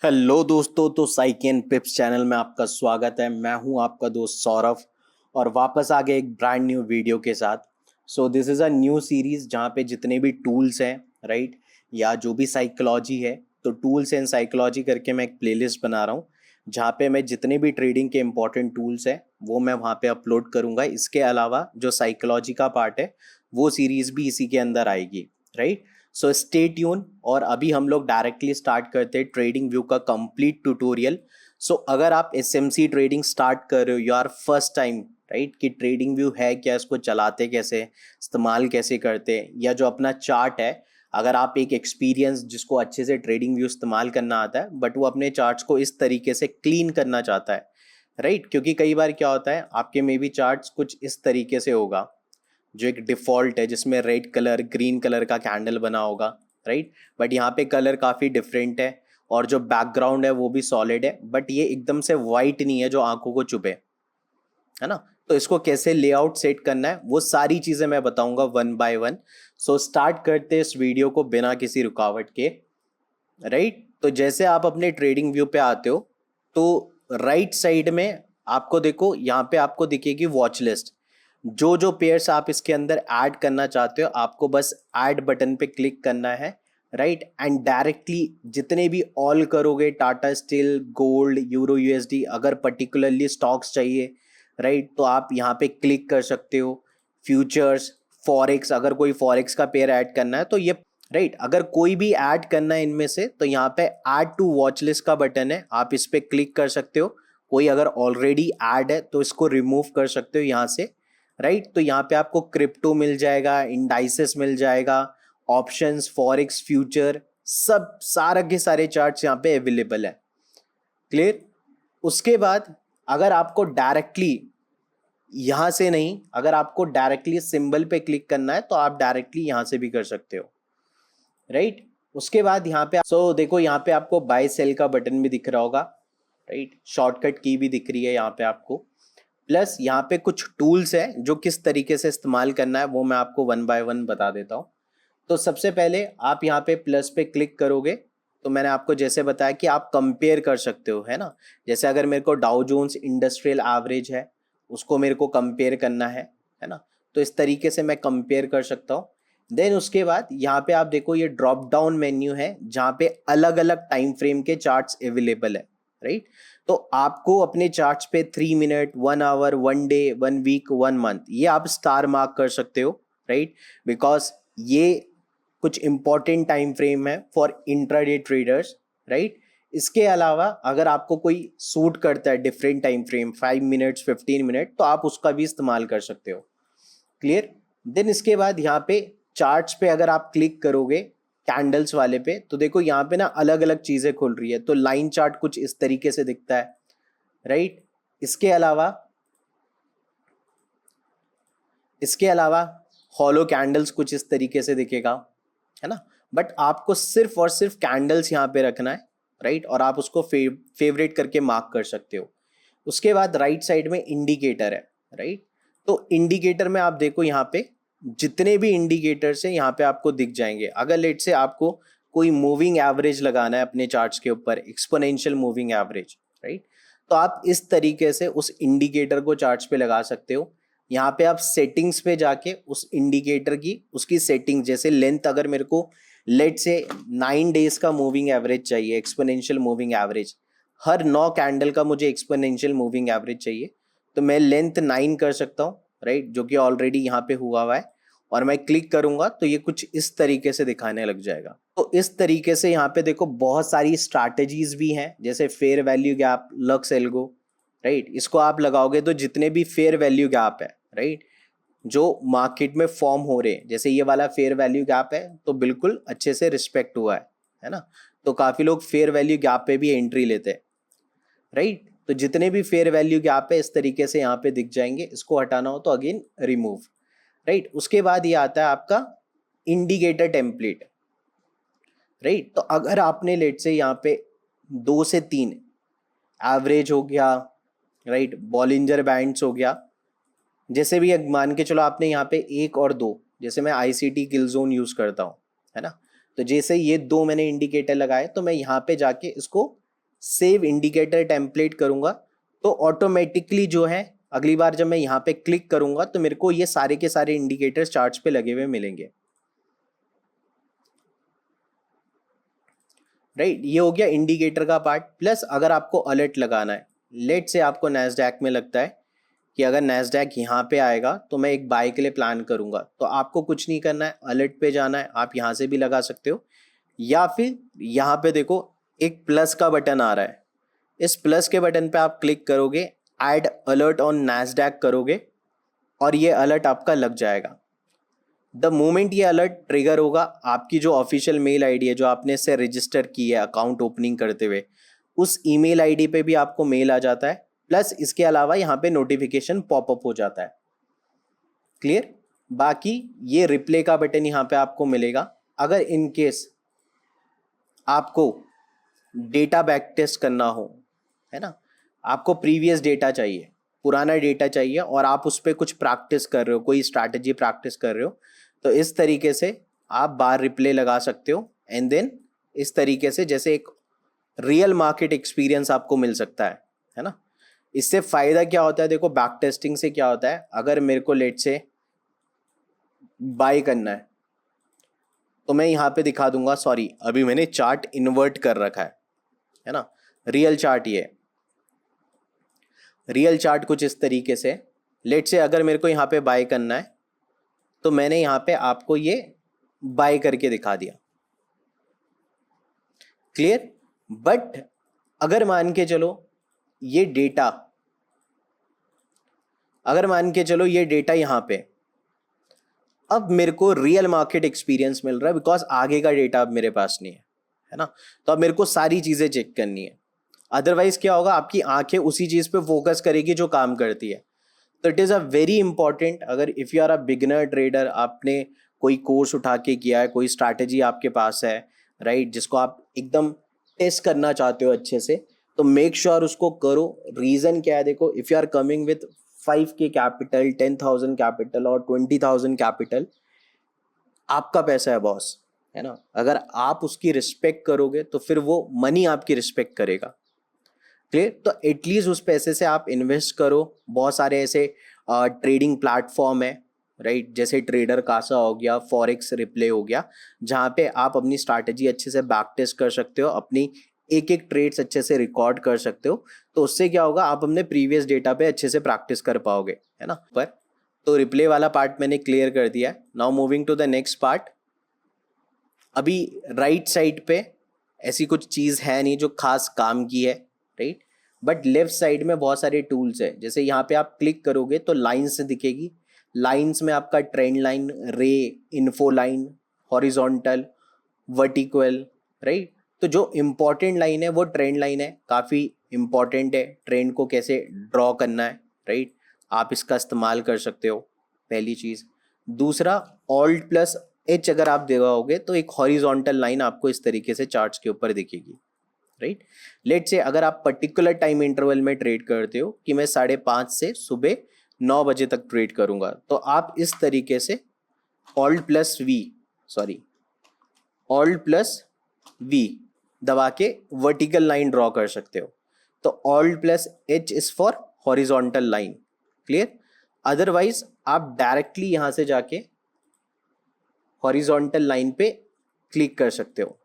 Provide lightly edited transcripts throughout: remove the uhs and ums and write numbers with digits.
Hello दोस्तों, तो psyche and पिप्स channel में आपका स्वागत है। मैं हूं आपका दोस्त सौरभ और वापस आ गए एक ब्रांड न्यू वीडियो के साथ। So this is a new series जहां पे जितने भी टूल्स हैं, राइट, या जो भी साइकोलॉजी है, तो टूल्स एंड साइकोलॉजी करके मैं एक प्लेलिस्ट बना रहा हूं जहां पे मैं जितने भी ट्रेडिंग के इंपॉर्टेंट टूल्स हैं वो मैं वहां पे अपलोड करूंगा। इसके अलावा जो साइकोलॉजी का पार्ट है वो सीरीज़ भी इसी के अंदर आएगी, राइट। So stay tune. और अभी हम लोग डायरेक्टली स्टार्ट करते हैं ट्रेडिंग व्यू का कंप्लीट ट्यूटोरियल। सो अगर आप एसएमसी ट्रेडिंग स्टार्ट कर रहे हो, you are first time, right, कि ट्रेडिंग व्यू है क्या, इसको चलाते कैसे, इस्तेमाल कैसे करते हैं, या जो अपना चार्ट है, अगर आप एक एक्सपीरियंस जिसको अच्छे से ट्रेडिंग व्यू इस्तेमाल करना आता है बट वो अपने चार्ट्स को इस तरीके से क्लीन करना चाहता है, राइट, क्योंकि कई बार क्या होता है आपके में भी चार्ट्स कुछ इस तरीके से होगा जो एक डिफ़ॉल्ट है जिसमें रेड कलर ग्रीन कलर का कैंडल बना होगा, राइट, बट यहाँ पे कलर काफ़ी डिफरेंट है और जो बैकग्राउंड है वो भी सॉलिड है, बट ये एकदम से वाइट नहीं है जो आंखों को चुभे, है ना। तो इसको कैसे लेआउट सेट करना है वो सारी चीज़ें मैं बताऊंगा one by one. So start करते हैं इस वीडियो को बिना किसी रुकावट के, राइट। तो जैसे आप अपने ट्रेडिंग व्यू पे आते हो तो राइट साइड में आपको देखो, यहाँ पे आपको दिखेगी वॉच लिस्ट। जो जो पेयर्स आप इसके अंदर ऐड करना चाहते हो आपको बस ऐड बटन पे क्लिक करना है, राइट, एंड डायरेक्टली जितने भी ऑल करोगे, Tata steel, gold, euro USD, अगर पर्टिकुलरली स्टॉक्स चाहिए, राइट, तो आप यहाँ पे क्लिक कर सकते हो। फ्यूचर्स, फॉरेक्स, अगर कोई फॉरेक्स का पेयर ऐड करना है तो ये, राइट, अगर कोई भी ऐड करना है इनमें से तो यहाँ पे ऐड टू वॉच लिस्ट का बटन है, आप इस पे क्लिक कर सकते हो। कोई अगर ऑलरेडी ऐड है तो इसको रिमूव कर सकते हो यहाँ से, राइट। तो यहाँ पे आपको क्रिप्टो मिल जाएगा, इंडाइसेस मिल जाएगा, ऑप्शंस, फॉरेक्स, फ्यूचर, सब सारे के सारे चार्ट्स यहाँ पे अवेलेबल है। क्लियर। उसके बाद अगर आपको डायरेक्टली यहाँ से नहीं, अगर आपको डायरेक्टली सिंबल पे क्लिक करना है तो आप डायरेक्टली यहाँ से भी कर सकते हो, राइट। उसके बाद यहाँ पे देखो, यहाँ पे आपको बाय सेल का बटन भी दिख रहा होगा, राइट, शॉर्टकट की भी दिख रही है यहाँ पे आपको। प्लस यहाँ पे कुछ टूल्स हैं जो किस तरीके से इस्तेमाल करना है वो मैं आपको वन बाय वन बता देता हूँ। तो सबसे पहले आप यहाँ पे प्लस पे क्लिक करोगे तो मैंने आपको जैसे बताया कि आप कंपेयर कर सकते हो, है ना। जैसे अगर मेरे को डाउ जोन्स इंडस्ट्रियल एवरेज है उसको मेरे को कंपेयर करना है ना, तो इस तरीके से मैं कंपेयर कर सकता हूँ। देन उसके बाद यहाँ पे आप देखो ये ड्रॉप डाउन मेन्यू है जहाँ पे अलग अलग टाइम फ्रेम के चार्ट्स अवेलेबल है, राइट। तो आपको अपने चार्ट्स पे 3 minute, 1 hour, 1 day, 1 week, 1 month ये आप स्टार मार्क कर सकते हो, राइट, बिकॉज ये कुछ इंपॉर्टेंट टाइम फ्रेम है फॉर इंट्राडे ट्रेडर्स, राइट। इसके अलावा अगर आपको कोई सूट करता है different time frame, 5 minutes, 15 minute, तो आप उसका भी इस्तेमाल कर सकते हो। क्लियर। देन इसके बाद यहाँ पे चार्ट्स पे अगर आप क्लिक करोगे कैंडल्स वाले पे तो देखो यहाँ पे ना अलग अलग चीजें खुल रही है। तो लाइन चार्ट कुछ इस तरीके से दिखता है, राइट। इसके अलावा इसके अलावा हॉलो कैंडल्स कुछ इस तरीके से दिखेगा, है ना। बट आपको सिर्फ और सिर्फ कैंडल्स यहाँ पे रखना है, राइट, और आप उसको फेवरेट करके मार्क कर सकते हो। उसके बाद राइट साइड में इंडिकेटर है, राइट। तो इंडिकेटर में आप देखो यहाँ पे जितने भी इंडिकेटर्स हैं यहाँ पे आपको दिख जाएंगे। अगर लेट से आपको कोई मूविंग एवरेज लगाना है अपने चार्ट्स के ऊपर, एक्सपोनेंशियल मूविंग एवरेज, राइट, तो आप इस तरीके से उस इंडिकेटर को चार्ट्स पे लगा सकते हो। यहाँ पे आप सेटिंग्स पे जाके उस इंडिकेटर की उसकी सेटिंग, जैसे लेंथ, अगर मेरे को लेट से 9 डेज का मूविंग एवरेज चाहिए, एक्सपोनेंशियल मूविंग एवरेज, हर 9 कैंडल का मुझे एक्सपोनेंशियल मूविंग एवरेज चाहिए, तो मैं लेंथ 9 कर सकता हूँ, राइट, जो कि ऑलरेडी यहाँ पे हुआ है। और मैं क्लिक करूंगा तो ये कुछ इस तरीके से दिखाने लग जाएगा। तो इस तरीके से यहाँ पे देखो बहुत सारी स्ट्रैटेजीज भी हैं, जैसे fair value gap, lux algo, right, इसको आप लगाओगे तो जितने भी फेयर वैल्यू गैप है, राइट, जो मार्केट में फॉर्म हो रहे हैं, जैसे ये वाला फेयर वैल्यू गैप है तो बिल्कुल अच्छे से रिस्पेक्ट हुआ है ना। तो काफी लोग फेयर वैल्यू गैप पे भी एंट्री लेते हैं, राइट। तो जितने भी फेयर वैल्यू गैप है इस तरीके से यहाँ पे दिख जाएंगे। इसको हटाना हो तो अगेन रिमूव, राइट। उसके बाद ये आता है आपका इंडिकेटर टेम्पलेट, राइट। तो अगर आपने लेट से यहाँ पे 2 से 3 एवरेज हो गया, राइट, बॉलिंजर बैंड्स हो गया, जैसे भी मान के चलो आपने यहाँ पे 1 और 2, जैसे मैं आईसीटी किल जोन यूज करता हूँ, है ना, तो जैसे ये 2 मैंने इंडिकेटर लगाए तो मैं यहाँ पे जाके इसको सेव इंडिकेटर टेम्पलेट करूंगा तो ऑटोमेटिकली जो है अगली बार जब मैं यहाँ पे क्लिक करूंगा तो मेरे को ये सारे के सारे इंडिकेटर्स चार्ट्स पे लगे हुए मिलेंगे, राइट। ये हो गया इंडिकेटर का पार्ट। प्लस अगर आपको अलर्ट लगाना है, लेट से आपको नैस्डैक में लगता है कि अगर नैस्डैक यहाँ पे आएगा तो मैं एक बाय के लिए प्लान करूंगा, तो आपको कुछ नहीं करना है, अलर्ट पे जाना है। आप यहाँ से भी लगा सकते हो या फिर यहाँ पे देखो एक प्लस का बटन आ रहा है, इस प्लस के बटन पे आप क्लिक करोगे, ऐड अलर्ट ऑन नैस्डैक करोगे और ये अलर्ट आपका लग जाएगा। द मोमेंट ये अलर्ट ट्रिगर होगा, आपकी जो ऑफिशियल मेल आईडी है जो आपने इससे रजिस्टर की है अकाउंट ओपनिंग करते हुए, उस ईमेल आईडी पे भी आपको मेल आ जाता है। प्लस इसके अलावा यहाँ पे नोटिफिकेशन पॉपअप हो जाता है। क्लियर। बाकी ये रिप्ले का बटन यहाँ पे आपको मिलेगा। अगर इन केस आपको डेटा बैक टेस्ट करना हो, है ना, आपको प्रीवियस डेटा चाहिए, पुराना डेटा चाहिए और आप उस पर कुछ प्रैक्टिस कर रहे हो, कोई स्ट्रैटेजी प्रैक्टिस कर रहे हो, तो इस तरीके से आप बार रिप्ले लगा सकते हो एंड देन इस तरीके से जैसे एक रियल मार्केट एक्सपीरियंस आपको मिल सकता है ना। इससे फायदा क्या होता है, देखो बैक टेस्टिंग से क्या होता है, अगर मेरे को लेट से बाय करना है तो मैं यहाँ पे दिखा दूंगा, सॉरी अभी मैंने चार्ट इन्वर्ट कर रखा है ना। रियल चार्ट, ये रियल चार्ट कुछ इस तरीके से, लेट से अगर मेरे को यहाँ पे बाय करना है तो मैंने यहाँ पे आपको ये बाय करके दिखा दिया। क्लियर। बट अगर मान के चलो ये डेटा, अगर मान के चलो ये डेटा यहाँ पे, अब मेरे को रियल मार्केट एक्सपीरियंस मिल रहा है बिकॉज आगे का डेटा अब मेरे पास नहीं है ना, तो अब मेरे को सारी चीजें चेक करनी है। अदरवाइज क्या होगा, आपकी आंखें उसी चीज पे फोकस करेगी जो काम करती है। तो it is a very important, अगर if you are a beginner trader, आपने कोई कोर्स उठा के किया है, कोई स्ट्रैटेजी आपके पास है, राइट, जिसको आप एकदम टेस्ट करना चाहते हो अच्छे से, तो मेक श्योर उसको करो। रीज़न क्या है, देखो if you are coming with 5K capital, 10,000 capital और 20,000 कैपिटल, आपका पैसा है बॉस, है ना। अगर आप उसकी रिस्पेक्ट करोगे तो फिर वो मनी आपकी रिस्पेक्ट करेगा। क्लियर। तो एटलीस्ट उस पैसे से आप इन्वेस्ट करो। बहुत सारे ऐसे ट्रेडिंग प्लेटफॉर्म है, राइट, जैसे ट्रेडर कासा हो गया, फॉरेक्स रिप्ले हो गया, जहाँ पे आप अपनी स्ट्रैटेजी अच्छे से बैक टेस्ट कर सकते हो, अपनी एक एक ट्रेड्स अच्छे से रिकॉर्ड कर सकते हो। तो उससे क्या होगा, आप अपने प्रीवियस डेटा पे अच्छे से प्रैक्टिस कर पाओगे, है ना। पर तो रिप्ले वाला पार्ट मैंने क्लियर कर दिया है। Now moving to the next part. अभी राइट साइड पे ऐसी कुछ चीज़ है नहीं जो खास काम की है, राइट, बट लेफ्ट साइड में बहुत सारे टूल्स है। जैसे यहाँ पे आप क्लिक करोगे तो लाइन्स दिखेगी, लाइन्स में आपका ट्रेंड लाइन, रे, info line, horizontal, vertical, right. तो जो इम्पोर्टेंट लाइन है वो ट्रेंड लाइन है, काफ़ी इम्पॉर्टेंट है, ट्रेंड को कैसे ड्रॉ करना है, राइट, आप इसका इस्तेमाल कर सकते हो, पहली चीज़। दूसरा, ऑल्ट प्लस एच अगर आप दबाओगे तो एक हॉरिजॉन्टल लाइन आपको इस तरीके से चार्ट्स के ऊपर दिखेगी, राइट। लेट से अगर आप पर्टिकुलर टाइम इंटरवल में ट्रेड करते हो कि मैं 5:30 से सुबह 9 बजे तक ट्रेड करूंगा, तो आप इस तरीके से ऑल्ट प्लस वी दबा के वर्टिकल लाइन ड्रॉ कर सकते हो। तो alt plus H is for horizontal line. Clear. Otherwise आप डायरेक्टली यहां से जाके हॉरिजॉन्टल लाइन पे क्लिक कर सकते हो,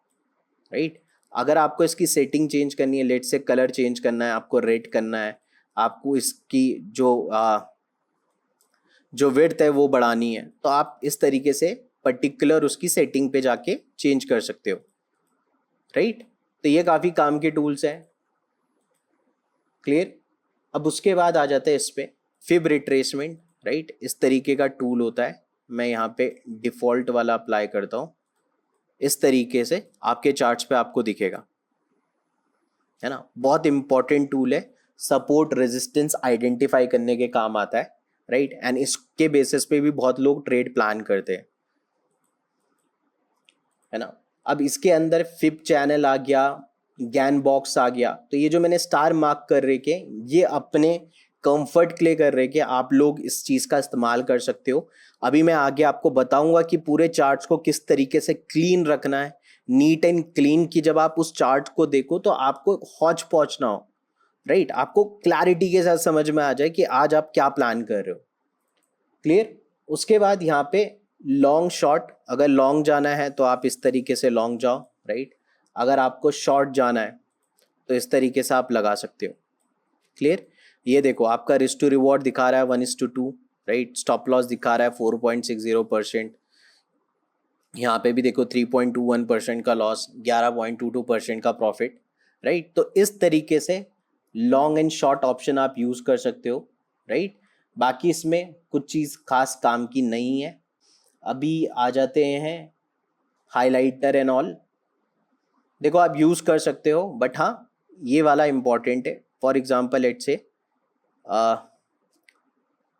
राइट। अगर आपको इसकी सेटिंग चेंज करनी है, लेट से कलर चेंज करना है, आपको रेड करना है, आपको इसकी जो विड्थ है वो बढ़ानी है, तो आप इस तरीके से पर्टिकुलर उसकी सेटिंग पे जाके चेंज कर सकते हो, राइट। तो ये काफ़ी काम के टूल्स हैं। क्लियर। अब उसके बाद आ जाता है इस पे फिब रिट्रेसमेंट, राइट, इस तरीके का टूल होता है। मैं यहाँ पे डिफ़ॉल्ट वाला अप्लाई करता हूँ, इस तरीके से आपके चार्ट्स पे आपको दिखेगा, है ना। बहुत इंपॉर्टेंट टूल है, सपोर्ट रेजिस्टेंस आइडेंटिफाई करने के काम आता है, राइट, एंड इसके बेसिस पे भी बहुत लोग ट्रेड प्लान करते हैं, है ना। अब इसके अंदर फिब चैनल आ गया, गैन बॉक्स आ गया, तो ये जो मैंने स्टार मार्क कर रखे, ये अपने कंफर्ट के लिए कर रहे कि आप लोग इस चीज़ का इस्तेमाल कर सकते हो। अभी मैं आगे आपको बताऊंगा कि पूरे चार्ट्स को किस तरीके से क्लीन रखना है, नीट एंड क्लीन कि जब आप उस चार्ट को देखो तो आपको हौच पौच ना हो, राइट? आपको क्लैरिटी के साथ समझ में आ जाए कि आज आप क्या प्लान कर रहे हो। क्लियर? उसके बाद यहाँ पे लॉन्ग शॉर्ट, अगर लॉन्ग जाना है तो आप इस तरीके से लॉन्ग जाओ, राइट? अगर आपको शॉर्ट जाना है तो इस तरीके से आप लगा सकते हो। क्लियर? ये देखो आपका रिस्क टू रिवॉर्ड दिखा रहा है 1:2, राइट? स्टॉप लॉस दिखा रहा है 4.60%। यहाँ पे भी देखो 3.21% का लॉस, 11.22% का प्रॉफिट, राइट? तो इस तरीके से लॉन्ग एंड शॉर्ट ऑप्शन आप यूज कर सकते हो, राइट? बाकी इसमें कुछ चीज़ खास काम की नहीं है। अभी आ जाते हैं हाइलाइटर एंड ऑल। देखो आप यूज कर सकते हो, बट हाँ ये वाला इंपॉर्टेंट है। For example let's say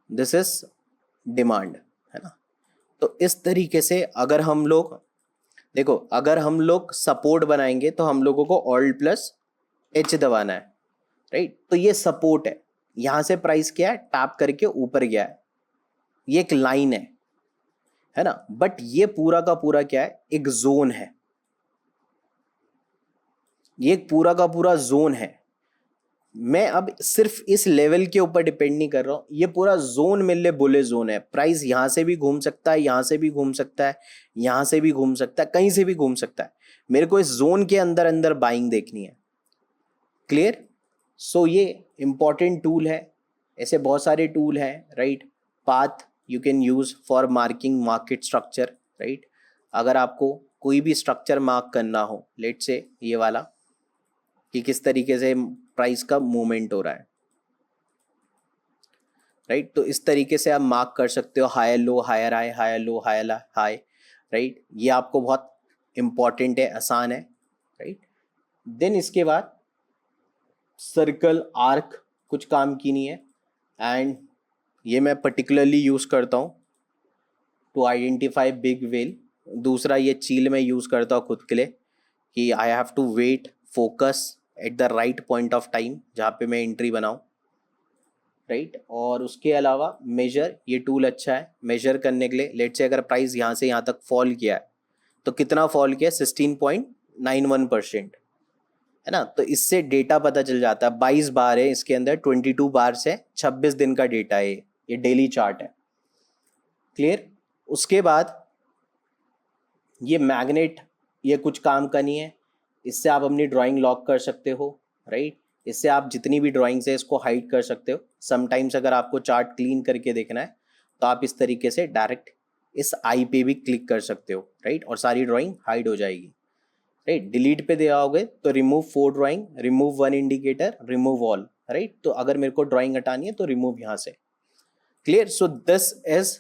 this is demand, है ना? तो इस तरीके से अगर हम लोग देखो, अगर हम लोग सपोर्ट बनाएंगे तो हम लोगों को Alt+H दबाना है, राइट? तो ये सपोर्ट है, यहां से प्राइस क्या है, टैप करके ऊपर गया है, ये एक लाइन है ना? बट ये पूरा का पूरा क्या है, एक जोन है, ये एक पूरा का पूरा जोन है। मैं अब सिर्फ इस लेवल के ऊपर डिपेंड नहीं कर रहा हूं, ये पूरा जोन मेरे लिए बुले जोन है। प्राइस यहां से भी घूम सकता है, यहां से भी घूम सकता है, यहां से भी घूम सकता है, कहीं से भी घूम सकता है। मेरे को इस जोन के अंदर अंदर बाइंग देखनी है। क्लियर? सो ये इंपॉर्टेंट टूल है। ऐसे बहुत सारे टूल हैं, right? Path you can use for marking market structure, right? अगर आपको कोई भी स्ट्रक्चर मार्क करना हो, लेट से ये वाला, कि किस तरीके से प्राइस का मूवमेंट हो रहा है, राइट? तो इस तरीके से आप मार्क कर सकते हो, higher low higher high, higher low higher high, right? ये आपको बहुत इंपॉर्टेंट है, आसान है, राइट? देन इसके बाद सर्कल आर्क कुछ काम की नहीं है, एंड ये मैं पर्टिकुलरली यूज करता हूँ टू आइडेंटिफाई बिग वेल। दूसरा ये चील मैं यूज करता हूँ खुद के लिए, कि I have to wait focus at the right point of time जहाँ पे मैं एंट्री बनाऊँ, राइट? और उसके अलावा मेजर, ये टूल अच्छा है मेजर करने के लिए। लेट से अगर प्राइस यहाँ से यहाँ तक फॉल किया है तो कितना फॉल किया, 16.91%, है ना? तो इससे डेटा पता चल जाता है। 22 बार है इसके अंदर, 22 बार से 26 दिन का डेटा है, ये डेली चार्ट है। क्लियर? उसके बाद ये मैग्नेट, ये कुछ काम का नहीं है, इससे आप अपनी ड्राइंग लॉक कर सकते हो, राइट? इससे आप जितनी भी ड्राइंग्स है इसको हाइड कर सकते हो। समटाइम्स अगर आपको चार्ट क्लीन करके देखना है तो आप इस तरीके से डायरेक्ट इस आई पे भी क्लिक कर सकते हो, राइट? और सारी ड्राइंग हाइड हो जाएगी, राइट? डिलीट पे दे आओगे तो remove 4 drawing, remove 1 indicator, remove all, right? तो अगर मेरे को ड्राइंग हटानी है तो रिमूव यहाँ से। Clear? So this is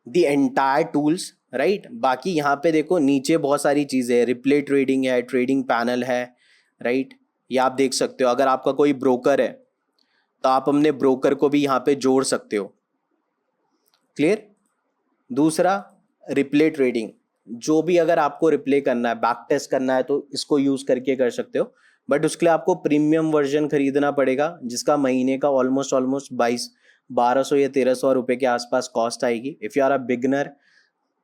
the entire tools, right? बाकी यहाँ पे देखो नीचे बहुत सारी चीज़ें हैं, रिप्ले ट्रेडिंग है, ट्रेडिंग पैनल है, राइट? ये आप देख सकते हो। अगर आपका कोई ब्रोकर है तो आप अपने ब्रोकर को भी यहाँ पे जोड़ सकते हो। क्लियर? दूसरा रिप्ले ट्रेडिंग, जो भी अगर आपको रिप्ले करना है, बैक टेस्ट करना है तो इसको यूज करके कर सकते हो, बट उसके लिए आपको प्रीमियम वर्जन खरीदना पड़ेगा जिसका महीने का ऑलमोस्ट 1200 या 1300 रुपए के आसपास कॉस्ट आएगी। If you are a beginner,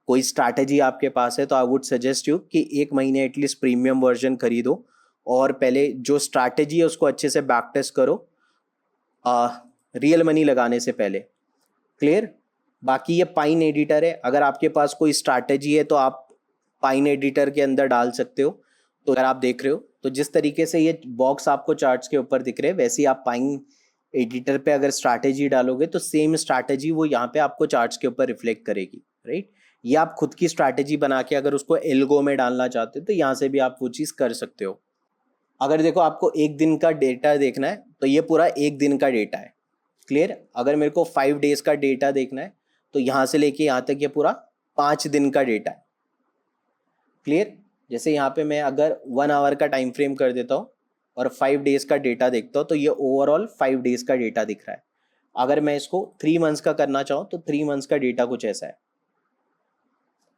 कोई स्ट्रैटेजी आपके पास है तो आई वुड सजेस्ट यू कि एक महीने एटलीस्ट प्रीमियम वर्जन खरीदो और पहले जो स्ट्रैटेजी है उसको अच्छे से बैक टेस्ट करो रियल मनी लगाने से पहले। क्लियर? बाकी ये पाइन एडिटर है, अगर आपके पास कोई स्ट्रैटेजी है तो आप पाइन एडिटर के अंदर डाल सकते हो। तो अगर आप देख रहे हो तो जिस तरीके से ये बॉक्स आपको चार्ट्स के ऊपर दिख रहे हैं, वैसे ही आप पाइन एडिटर पे अगर स्ट्रैटेजी डालोगे तो सेम स्ट्रैटेजी वो यहाँ पे आपको चार्ट्स के ऊपर रिफ्लेक्ट करेगी, राइट? ये आप खुद की स्ट्रैटेजी बना के अगर उसको एल्गो में डालना चाहते हो तो यहाँ से भी आप वो चीज़ कर सकते हो। अगर देखो आपको एक दिन का डेटा देखना है तो ये पूरा एक दिन का डेटा है। क्लियर? अगर मेरे को 5 डेज का डेटा देखना है तो यहाँ से लेके यहाँ तक ये पूरा 5 दिन का डेटा है। क्लियर? जैसे यहाँ पे मैं अगर 1 आवर का टाइम फ्रेम कर देता हूँ और 5 डेज का डेटा देखता हूँ तो ये ओवरऑल 5 डेज का डेटा दिख रहा है। अगर मैं इसको 3 मंथ्स का करना चाहूँ तो 3 मंथ्स का डेटा कुछ ऐसा है,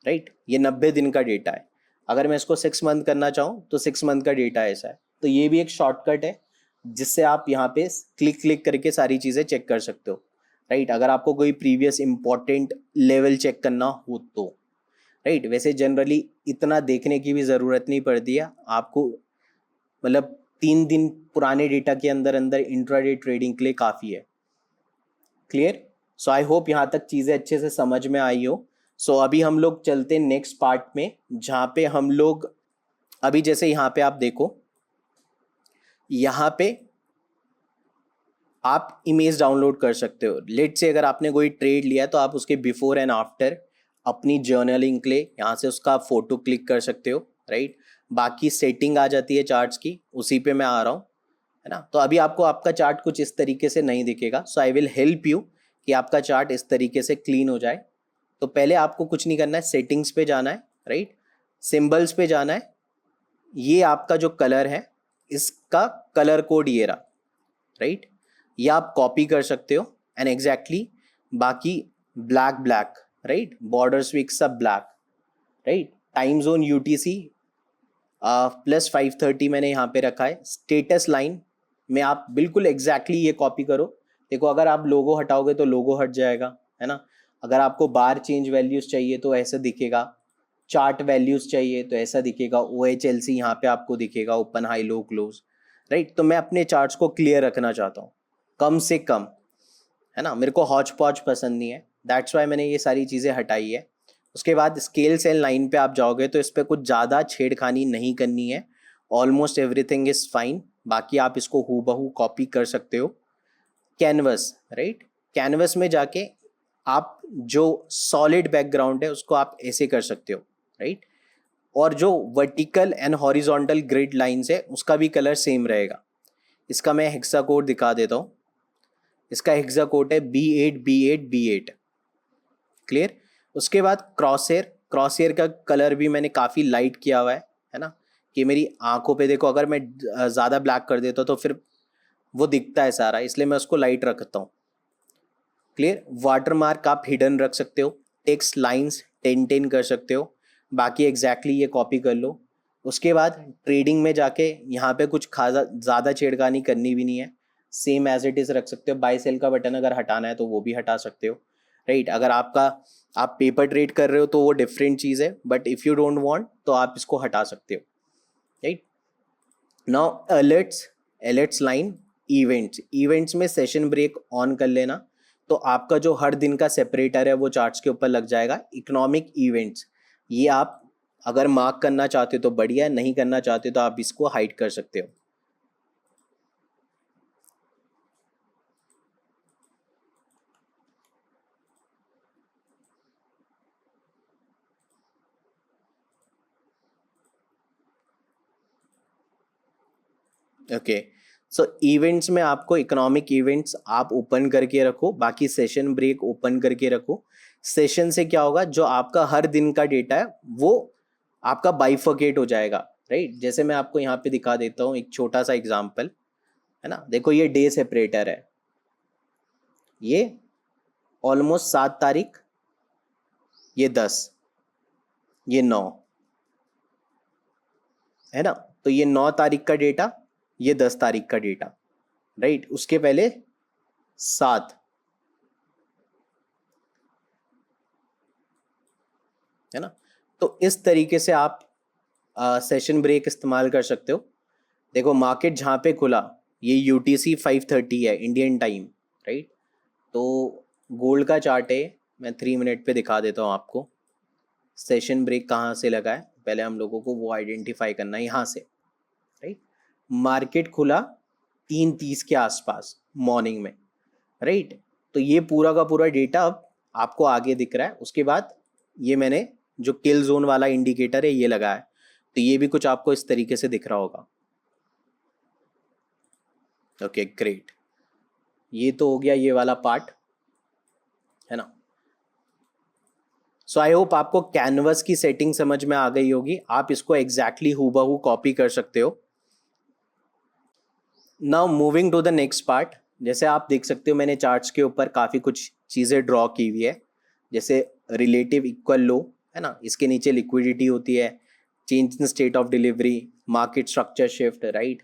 राइट? ये 90 दिन का डेटा है। अगर मैं इसको 6 मंथ करना चाहूँ तो 6 मंथ का डेटा ऐसा है। तो ये भी एक शॉर्टकट है जिससे आप यहाँ पे क्लिक क्लिक करके सारी चीज़ें चेक कर सकते हो, राइट? अगर आपको कोई प्रीवियस इंपॉर्टेंट लेवल चेक करना हो तो, राइट। वैसे जनरली इतना देखने की भी ज़रूरत नहीं पड़ती है आपको, मतलब 3 दिन पुराने डेटा के अंदर अंदर इंट्राडे ट्रेडिंग के लिए काफ़ी है। क्लियर। सो आई होप यहाँ तक चीज़ें अच्छे से समझ में आई हो। सो अभी हम लोग चलते हैं नेक्स्ट पार्ट में, जहाँ पे हम लोग अभी जैसे यहाँ पे आप देखो, यहाँ पे आप इमेज डाउनलोड कर सकते हो। लेट से अगर आपने कोई ट्रेड लिया है तो आप उसके बिफोर एंड आफ्टर अपनी जर्नलिंग के लिए यहाँ से उसका फोटो क्लिक कर सकते हो, राइट। बाकी सेटिंग आ जाती है चार्ट्स की, उसी पे मैं आ रहा हूँ, है ना। तो अभी आपको आपका चार्ट कुछ इस तरीके से नहीं दिखेगा, सो आई विल हेल्प यू कि आपका चार्ट इस तरीके से क्लीन हो जाए। तो पहले आपको कुछ नहीं करना है, सेटिंग्स पे जाना है, राइट, सिंबल्स पे जाना है। ये आपका जो कलर है इसका कलर कोड ये रहा, राइट। ये आप कॉपी कर सकते हो एंड एग्जैक्टली बाकी ब्लैक ब्लैक, राइट, बॉर्डर स्विक सब black, right. Time zone UTC +5:30 मैंने यहाँ पे रखा है। स्टेटस लाइन में आप बिल्कुल एग्जैक्टली ये कॉपी करो। देखो अगर आप लोगो हटाओगे तो लोगो हट जाएगा, है ना। अगर आपको बार चेंज वैल्यूज चाहिए तो ऐसा दिखेगा, चार्ट वैल्यूज चाहिए तो ऐसा दिखेगा, OHLC यहाँ पे आपको दिखेगा, open high low close, right. तो मैं अपने चार्ट्स को क्लियर रखना चाहता हूँ, कम से कम, है ना। मेरे को हॉच पॉच पसंद नहीं है, दैट्स वाई मैंने ये सारी चीज़ें हटाई है। उसके बाद स्केल सेल लाइन पे आप जाओगे तो इस पर कुछ ज़्यादा छेड़खानी नहीं करनी है, ऑलमोस्ट एवरीथिंग इज़ फाइन। बाकी आप इसको हूबहू कॉपी कर सकते हो। कैनवस, राइट, कैनवस में जाके आप जो सॉलिड बैकग्राउंड है उसको आप ऐसे कर सकते हो, राइट। और जो vertical and horizontal grid lines है उसका भी कलर सेम रहेगा। इसका मैं हेक्सा कोड दिखा देता हूँ। इसका हेक्सा कोड है B8B8B8। क्लियर। उसके बाद क्रॉसहेयर, क्रॉसहेयर का कलर भी मैंने काफ़ी लाइट किया हुआ है ना, कि मेरी आंखों पे देखो अगर मैं ज़्यादा ब्लैक कर देता हूँ तो फिर वो दिखता है सारा, इसलिए मैं उसको लाइट रखता हूँ। क्लियर। वाटर मार्क आप हिडन रख सकते हो, टेक्स्ट लाइंस 10-10 कर सकते हो, बाकी एग्जैक्टली ये कॉपी कर लो। उसके बाद ट्रेडिंग में जाके यहाँ पे कुछ खासा ज़्यादा छेड़खानी करनी भी नहीं है, सेम एज इट इज़ रख सकते हो। बाय सेल का बटन अगर हटाना है तो वो भी हटा सकते हो, राइट। अगर आप पेपर ट्रेड कर रहे हो तो वो डिफरेंट चीज़ है, but if you don't want तो आप इसको हटा सकते हो, right. Now alerts, alerts line, events, events में सेशन ब्रेक ऑन कर लेना तो आपका जो हर दिन का सेपरेटर है वो चार्ट्स के ऊपर लग जाएगा। इकोनॉमिक इवेंट्स ये आप अगर मार्क करना चाहते हो तो बढ़िया, नहीं करना चाहते तो आप इसको हाइड कर सकते हो। ओके, सो इवेंट्स में आपको इकोनॉमिक इवेंट्स आप ओपन करके रखो, बाकी सेशन ब्रेक ओपन करके रखो। सेशन से क्या होगा, जो आपका हर दिन का डेटा है वो आपका बाइफर्केट हो जाएगा, राइट। जैसे मैं आपको यहाँ पे दिखा देता हूँ एक छोटा सा एग्जांपल, है ना। देखो ये डे सेपरेटर है, ये ऑलमोस्ट 7 तारीख, ये 10, ये 9, है ना। तो ये 9 तारीख का डेटा, ये 10 तारीख का डेटा, राइट। उसके पहले 7, है ना। तो इस तरीके से आप सेशन ब्रेक इस्तेमाल कर सकते हो। देखो मार्केट जहाँ पे खुला ये UTC 5:30 है इंडियन टाइम, राइट। तो गोल्ड का चार्ट है, मैं 3 मिनट पे दिखा देता हूँ आपको। सेशन ब्रेक कहाँ से लगा है पहले हम लोगों को वो आइडेंटिफाई करना है, यहाँ से, राइट। मार्केट खुला 3:30 के आसपास मॉर्निंग में, राइट। तो ये पूरा का पूरा डेटा अब आपको आगे दिख रहा है। उसके बाद ये मैंने जो किल जोन वाला इंडिकेटर है ये लगा है, तो ये भी कुछ आपको इस तरीके से दिख रहा होगा। ओके ग्रेट, ये तो हो गया ये वाला पार्ट, है ना। सो आई होप आपको कैनवस की सेटिंग समझ में आ गई होगी। आप इसको एग्जैक्टली हूबहू कॉपी कर सकते हो। Now moving to the next part, जैसे आप देख सकते हो मैंने चार्ट्स के ऊपर काफ़ी कुछ चीज़ें ड्रॉ की हुई है, जैसे रिलेटिव इक्वल लो, है ना। इसके नीचे लिक्विडिटी होती है, change in state of delivery, market structure shift, right.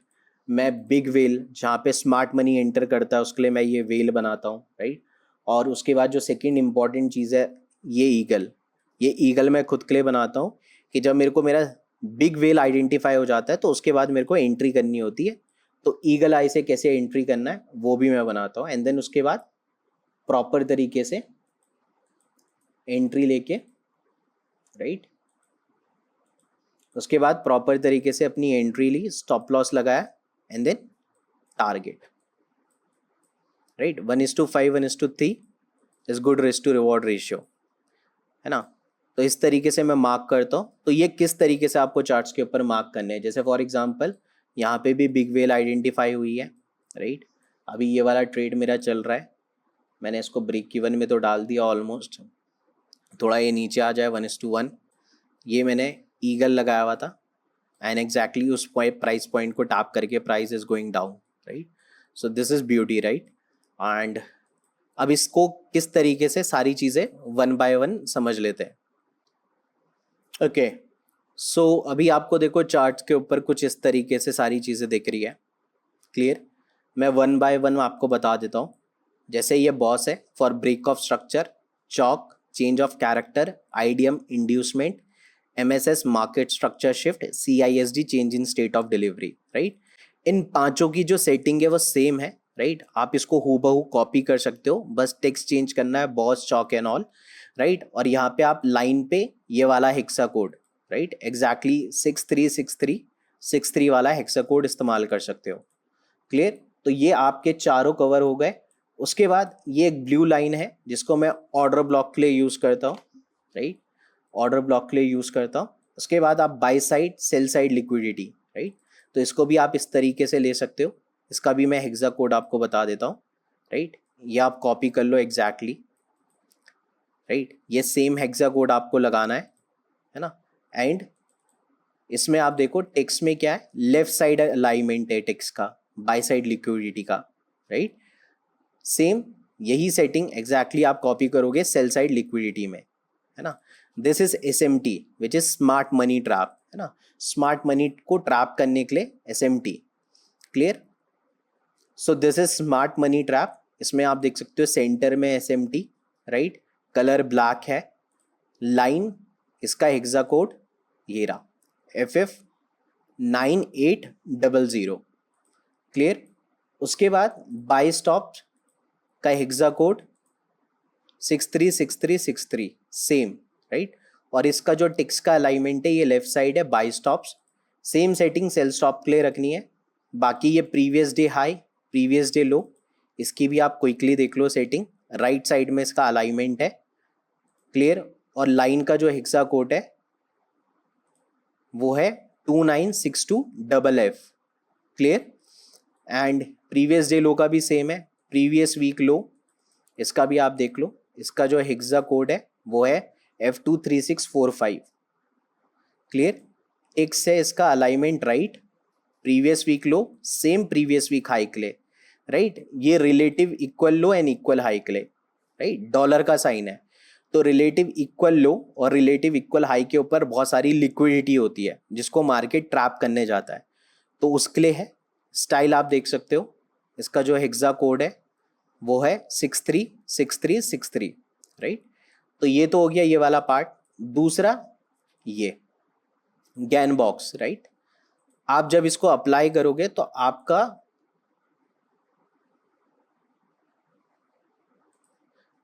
मैं बिग वेल जहाँ पे स्मार्ट मनी एंटर करता है उसके लिए मैं ये वेल बनाता हूँ, राइट। और उसके बाद जो सेकंड इम्पॉर्टेंट चीज़ है ये ईगल, ये ईगल मैं खुद के लिए बनाता हूँ कि जब मेरे को मेरा बिग वेल आइडेंटिफाई हो जाता है तो उसके बाद मेरे को एंट्री करनी होती है, तो ईगल आई से कैसे एंट्री करना है वो भी मैं बनाता हूँ। एंड देन उसके बाद प्रॉपर तरीके से एंट्री लेके, राइट, उसके बाद प्रॉपर तरीके से अपनी एंट्री ली, स्टॉप लॉस लगाया and then target, right. 1:5 1:3 is good risk to reward ratio, है ना। तो इस तरीके से मैं मार्क करता हूँ। तो ये किस तरीके से आपको चार्ट्स के ऊपर मार्क करने हैं, जैसे फॉर एग्जांपल यहाँ पे भी बिग वेल आइडेंटिफाई हुई है, राइट। अभी ये वाला ट्रेड मेरा चल रहा है, मैंने इसको ब्रेक इवन में तो डाल दिया ऑलमोस्ट, थोड़ा ये नीचे आ जाए 1:1, ये मैंने ईगल लगाया हुआ था एंड एग्जैक्टली उस प्राइस पॉइंट को टैप करके price is going down, right. So this is beauty, right. And अब इसको किस तरीके से सारी चीज़ें वन बाय वन समझ लेते हैं। ओके, सो अभी आपको देखो चार्ट के ऊपर कुछ इस तरीके से सारी चीज़ें दिख रही है, क्लियर। मैं वन बाय वन आपको बता देता हूँ। जैसे ये बॉस है for break of structure, CHoCH, change of character, IDM inducement, MSS market structure shift, CISD change in state of delivery, right. इन पांचों की जो सेटिंग है वो सेम है, राइट। आप इसको हूबहू कॉपी कर सकते हो, बस टेक्स्ट चेंज करना है, boss, chalk and all, right. और यहाँ पे आप लाइन पे ये वाला हेक्सा कोड, राइट, एग्जैक्टली 636363 वाला हेक्सा कोड इस्तेमाल कर सकते हो, क्लियर। तो ये आपके चारों कवर हो गए। उसके बाद ये एक ब्लू लाइन है जिसको मैं ऑर्डर ब्लॉक के लिए यूज करता हूँ, राइट, ऑर्डर ब्लॉक के लिए यूज करता हूँ। उसके बाद आप by side, sell side liquidity, right, तो इसको भी आप इस तरीके से ले सकते हो। इसका भी मैं हेक्सा कोड आपको बता देता हूँ, राइट। ये आप कॉपी कर लो एग्जैक्टली, राइट। ये सेम हेक्सा कोड आपको लगाना है ना। एंड इसमें आप देखो टेक्स्ट में क्या है, लेफ्ट साइड अलाइनमेंट है टेक्स्ट का, बाय साइड लिक्विडिटी का, राइट। सेम यही सेटिंग एग्जैक्टली आप कॉपी करोगे सेल साइड लिक्विडिटी में, है ना। This is SMT which is smart money trap, है ना। स्मार्ट मनी को ट्रैप करने के लिए SMT, clear. So this is smart money trap. इसमें आप देख सकते हो सेंटर में SMT, राइट, कलर ब्लैक है, लाइन इसका हेक्सा कोड ये रहा, FF9800, क्लियर। उसके बाद बाय स्टॉप का हेक्सा कोड 636363 सेम, राइट। और इसका जो टेक्स्ट का अलाइनमेंट है ये लेफ्ट साइड है, buy stops, same setting sell stop के लिए रखनी है। बाकी ये previous day high, previous day लो, इसकी भी आप क्विकली देख लो सेटिंग, राइट साइड में इसका अलाइनमेंट है, क्लियर। और लाइन का जो हेक्सा कोड है वो है 2962FF, clear. And previous day लो का भी सेम है, प्रीवियस वीक लो, इसका भी आप देख लो। इसका जो हेक्सा कोड है वो है F23645, क्लियर। एक्स है इसका alignment right, previous week low same previous week high के लिए, राइट। ये relative equal low and equal high के लिए, राइट, डॉलर का साइन है। तो रिलेटिव इक्वल लो और रिलेटिव इक्वल हाई के ऊपर बहुत सारी लिक्विडिटी होती है जिसको मार्केट ट्रैप करने जाता है, तो उसके लिए है। स्टाइल आप देख सकते हो, इसका जो हेक्सा कोड है वो है 636363, राइट। तो ये तो हो गया ये वाला पार्ट। दूसरा ये गैन बॉक्स, राइट। आप जब इसको अप्लाई करोगे तो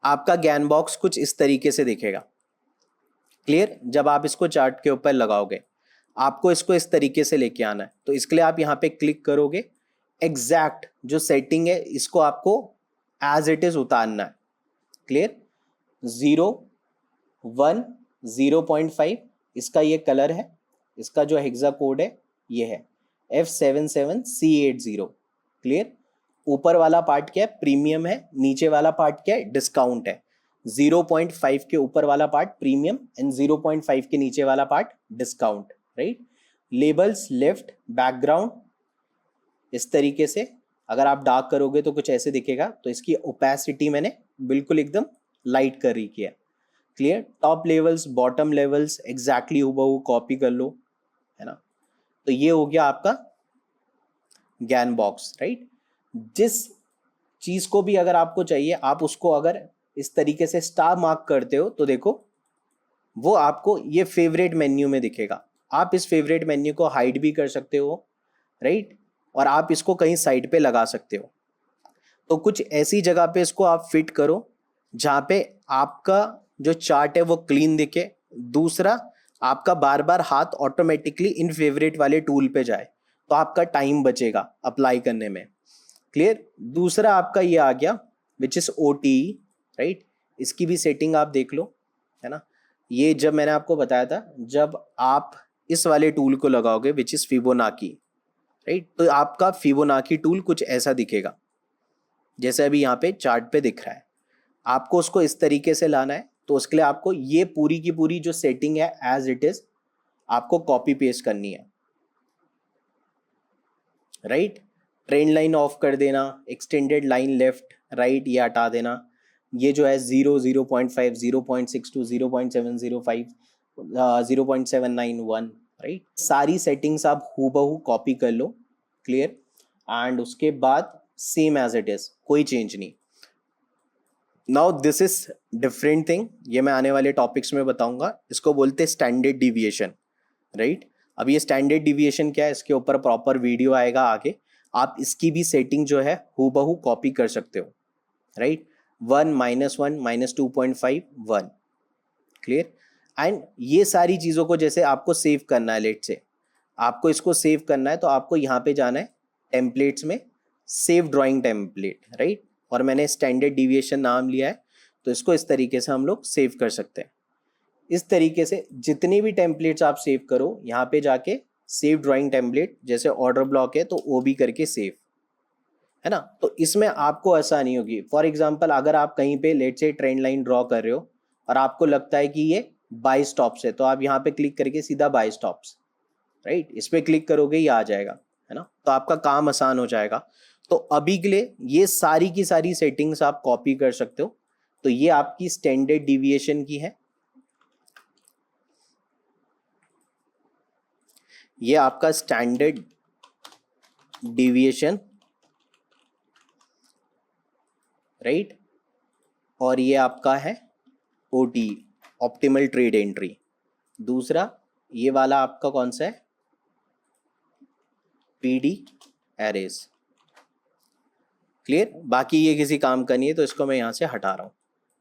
आपका गैन बॉक्स कुछ इस तरीके से दिखेगा, क्लियर। जब आप इसको चार्ट के ऊपर लगाओगे आपको इसको इस तरीके से लेके आना है, तो इसके लिए आप यहाँ पे क्लिक करोगे, एग्जैक्ट जो सेटिंग है इसको आपको एज इट इज उतारना है, क्लियर। 0 1 0.5 इसका ये कलर है, इसका जो हेक्सा कोड है ये है F77C80, क्लियर। ऊपर वाला पार्ट क्या है, प्रीमियम है, नीचे वाला पार्ट क्या है, डिस्काउंट है। 0.5 के ऊपर वाला पार्ट प्रीमियम एंड 0.5 के नीचे वाला part discount, right. Labels left, background इस तरीके से अगर आप डार्क करोगे तो कुछ ऐसे दिखेगा। तो इसकी ओपेसिटी मैंने बिल्कुल एकदम लाइट कर रही है, clear. Top levels, bottom levels exactly हूबहू कॉपी कर लो, है ना। तो ये हो गया आपका गैन बॉक्स, राइट। जिस चीज को भी अगर आपको चाहिए आप उसको अगर इस तरीके से स्टार मार्क करते हो तो देखो वो आपको ये फेवरेट मेन्यू में दिखेगा। आप इस फेवरेट मेन्यू को हाइड भी कर सकते हो, राइट, और आप इसको कहीं साइड पे लगा सकते हो। तो कुछ ऐसी जगह पे इसको आप फिट करो जहाँ पे आपका जो चार्ट है वो क्लीन दिखे। दूसरा, आपका बार बार हाथ ऑटोमेटिकली इन फेवरेट वाले टूल पे जाए, तो आपका टाइम बचेगा अप्लाई करने में। क्लियर। दूसरा आपका ये आ गया विच इज OTE, राइट। इसकी भी सेटिंग आप देख लो, है ना। ये जब मैंने आपको बताया था, जब आप इस वाले टूल को लगाओगे विच इज फिबोनाकी, राइट, तो आपका फिबोनाकी टूल कुछ ऐसा दिखेगा जैसे अभी यहाँ पे चार्ट पे दिख रहा है। आपको उसको इस तरीके से लाना है, तो उसके लिए आपको ये पूरी की पूरी जो सेटिंग है एज इट इज आपको कॉपी पेस्ट करनी है, राइट। ट्रेंड लाइन ऑफ कर देना, एक्सटेंडेड लाइन लेफ्ट राइट ये हटा देना, ये जो है 0.5 0.62 0.705 0.791, राइट। सारी सेटिंग्स आप हूबहू कॉपी कर लो, क्लियर। एंड उसके बाद सेम एज इट इज, कोई चेंज नहीं। Now this is different thing, ये मैं आने वाले टॉपिक्स में बताऊंगा। इसको बोलते हैं स्टैंडर्ड डिविएशन, राइट। अब ये स्टैंडर्ड डिविएशन क्या है, इसके ऊपर प्रॉपर वीडियो आएगा आगे। आप इसकी भी सेटिंग जो है हूबहू कॉपी कर सकते हो, राइट। 1 -1 -2.5 1, क्लियर। एंड ये सारी चीज़ों को जैसे आपको सेव करना है, लेट से आपको इसको सेव करना है, तो आपको यहाँ पे जाना है टेम्पलेट्स में, सेव ड्राइंग टेम्पलेट, राइट। और मैंने स्टैंडर्ड डिविएशन नाम लिया है, तो इसको इस तरीके से हम लोग सेव कर सकते हैं। इस तरीके से जितने भी टेम्पलेट्स आप सेव करो, यहाँ पे जाके सेव ड्राइंग टेम्पलेट, जैसे ऑर्डर ब्लॉक है तो OB करके सेव, है ना। तो इसमें आपको आसानी होगी। फॉर एग्जांपल, अगर आप कहीं पे लेट से ट्रेंड लाइन ड्रॉ कर रहे हो और आपको लगता है कि ये बाय स्टॉप्स है, तो आप यहाँ पे क्लिक करके सीधा बाय स्टॉप्स, राइट, इस पे क्लिक करोगे ये आ जाएगा, है ना। तो आपका काम आसान हो जाएगा। तो अभी के लिए ये सारी की सारी सेटिंग्स आप कॉपी कर सकते हो। तो ये आपकी स्टैंडर्ड डिविएशन की है, ये आपका स्टैंडर्ड डिविएशन, राइट। और ये आपका है OTE, ऑप्टिमल ट्रेड एंट्री। दूसरा ये वाला आपका कौन सा है, PD एरेज, क्लियर। बाकी ये किसी काम का नहीं है, तो इसको मैं यहाँ से हटा रहा हूँ,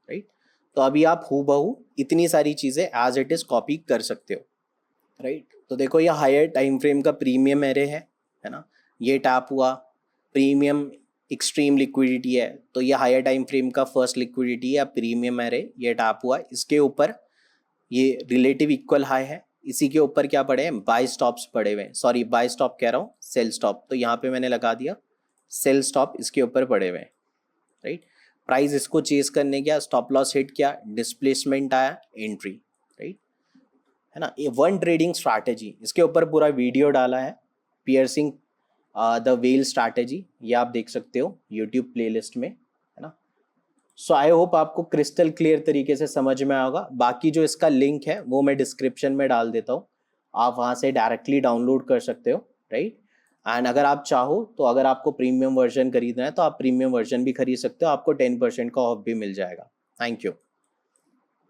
राइट। तो अभी आप हूबहू इतनी सारी चीज़ें एज इट इज कॉपी कर सकते हो, राइट। तो देखो ये हायर टाइम फ्रेम का प्रीमियम एरे है ना। ये टैप हुआ, प्रीमियम एक्सट्रीम लिक्विडिटी है, तो ये हायर टाइम फ्रेम का फर्स्ट लिक्विडिटी या प्रीमियम एरे, ये टैप हुआ। इसके ऊपर ये रिलेटिव इक्वल हाई है, इसी के ऊपर क्या पड़े हैं, बाय स्टॉप्स पड़े हुए हैं, सॉरी बाय स्टॉप कह रहा हूँ, सेल स्टॉप। तो यहाँ पे मैंने लगा दिया सेल स्टॉप, इसके ऊपर पड़े हुए हैं, राइट। प्राइस इसको चेस करने गया, स्टॉप लॉस हिट किया, डिस्प्लेसमेंट आया, एंट्री, राइट, है ना। ये वन ट्रेडिंग स्ट्रैटेजी, इसके ऊपर पूरा वीडियो डाला है, पियर्सिंग द वेल स्ट्रैटेजी, ये आप देख सकते हो यूट्यूब प्लेलिस्ट में, है ना। सो आई होप आपको क्रिस्टल क्लियर तरीके से समझ में आएगा। बाकी जो इसका लिंक है वो मैं डिस्क्रिप्शन में डाल देता हूँ, आप वहाँ से डायरेक्टली डाउनलोड कर सकते हो, राइट। एंड अगर आप चाहो तो अगर आपको प्रीमियम वर्जन खरीदना है तो आप प्रीमियम वर्जन भी खरीद सकते हो, आपको 10% का ऑफ भी मिल जाएगा। Thank you.